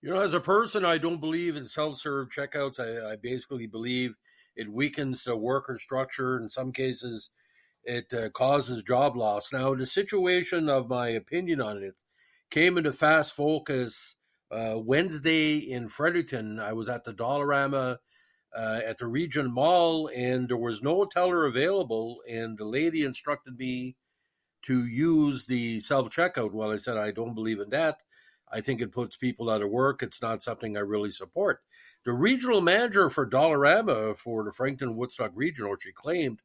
As a person, I don't believe in self-serve checkouts. I basically believe it weakens the worker structure. In some cases, it causes job loss. Now, the situation of my opinion on it came into fast focus Wednesday in Fredericton. I was at the Dollarama at the Region Mall, and there was no teller available. And the lady instructed me to use the self checkout. Well, I said I don't believe in that. I think it puts people out of work. It's not something I really support. The regional manager for Dollarama for the Frankton Woodstock region, or she claimed,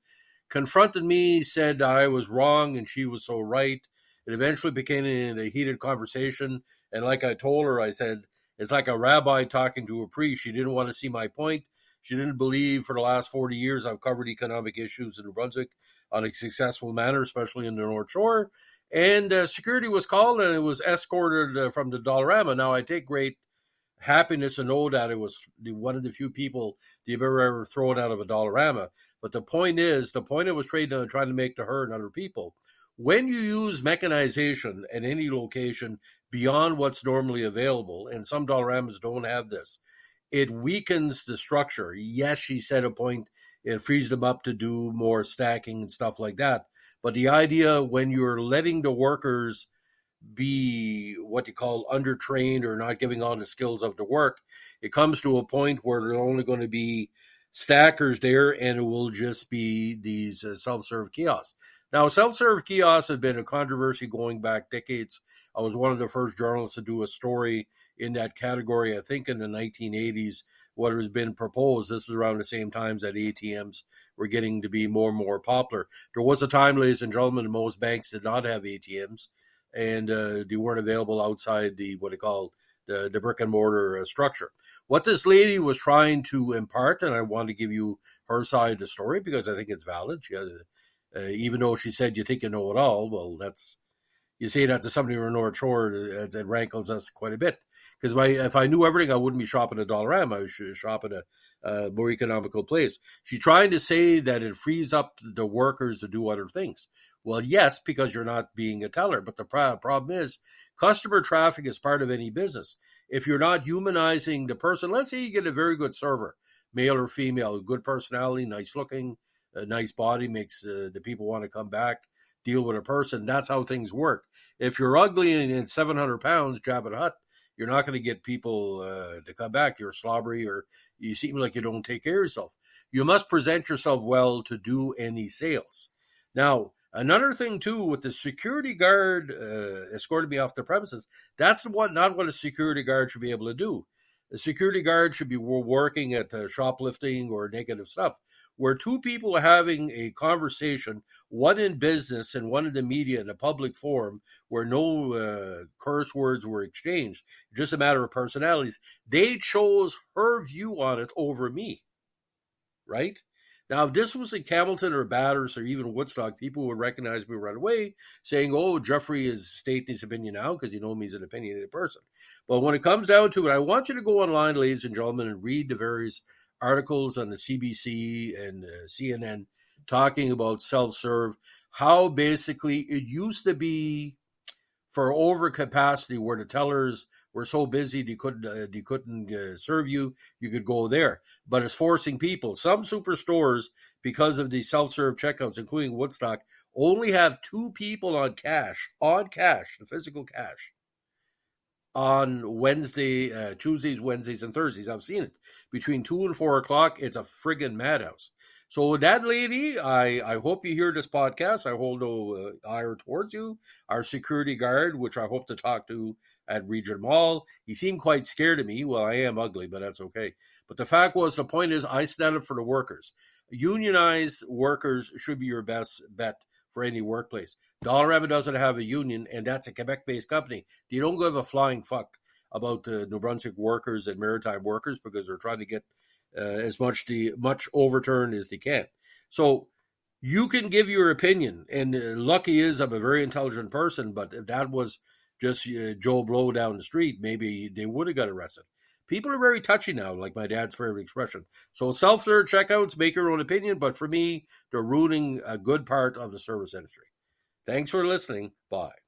confronted me, said I was wrong and she was so right. It eventually became a heated conversation. And like I told her, I said, it's like a rabbi talking to a priest. She didn't want to see my point. She didn't believe for the last 40 years I've covered economic issues in New Brunswick on a successful manner, especially in the North Shore. And security was called and it was escorted from the Dollarama. Now, I take great happiness to know that it was one of the few people you've ever thrown out of a Dollarama. But the point it was trying to make to her and other people, when you use mechanization at any location beyond what's normally available, and some Dollaramas don't have this, it weakens the structure. Yes, she said a point, it frees them up to do more stacking and stuff like that. But the idea when you're letting the workers be what you call undertrained or not giving all the skills of the work, it comes to a point where there are only going to be stackers there and it will just be these self-serve kiosks. Now, self-serve kiosks have been a controversy going back decades. I was one of the first journalists to do a story in that category, I think in the 1980s, what has been proposed. This was around the same times that ATMs were getting to be more and more popular. There was a time, ladies and gentlemen, most banks did not have ATMs, and they weren't available outside the what they call the brick and mortar structure. What this lady was trying to impart, and I want to give you her side of the story because I think it's valid. She has, even though she said you think you know it all, well, that's you say that to somebody from the North Shore, it rankles us quite a bit. Because if I knew everything, I wouldn't be shopping at Dollarama. I should shop at a more economical place. She's trying to say that it frees up the workers to do other things. Well, yes, because you're not being a teller. But the problem is customer traffic is part of any business. If you're not humanizing the person, let's say you get a very good server, male or female, good personality, nice looking, a nice body, makes the people want to come back, deal with a person. That's how things work. If you're ugly and 700 pounds, Jabba the Hutt, you're not going to get people to come back. You're slobbery or you seem like you don't take care of yourself. You must present yourself well to do any sales. Now, another thing too, with the security guard escorted me off the premises, that's not what a security guard should be able to do. A security guard should be working at shoplifting or negative stuff. Where two people are having a conversation, one in business and one in the media in a public forum, where no curse words were exchanged, just a matter of personalities, they chose her view on it over me, right? Now, if this was in Hamilton or Bathurst or even Woodstock, people would recognize me right away, saying, oh, Jeffrey is stating his opinion now because me he's an opinionated person. But when it comes down to it, I want you to go online, ladies and gentlemen, and read the various articles on the CBC and CNN talking about self-serve, how basically it used to be for overcapacity where the tellers were so busy they couldn't serve you. You could go there, but it's forcing people. Some superstores, because of the self-serve checkouts, including Woodstock, only have two people on cash, the physical cash, on Wednesday, Tuesdays, Wednesdays, and Thursdays. I've seen it between 2 and 4 o'clock. It's a friggin' madhouse. So that lady, I hope you hear this podcast. I hold no ire towards you. Our security guard, which I hope to talk to at Region Mall, he seemed quite scared of me. Well, I am ugly, but that's okay. But the point is, I stand up for the workers. Unionized workers should be your best bet for any workplace. Dollarama doesn't have a union, and that's a Quebec-based company. They don't give a flying fuck about the New Brunswick workers and maritime workers because they're trying to get as much overturned as they can. So you can give your opinion, and lucky is I'm a very intelligent person, but if that was just Joe Blow down the street, maybe they would have got arrested. People are very touchy now, like my dad's favorite expression. So self-serve checkouts, make your own opinion, but for me, they're ruining a good part of the service industry. Thanks for listening. Bye.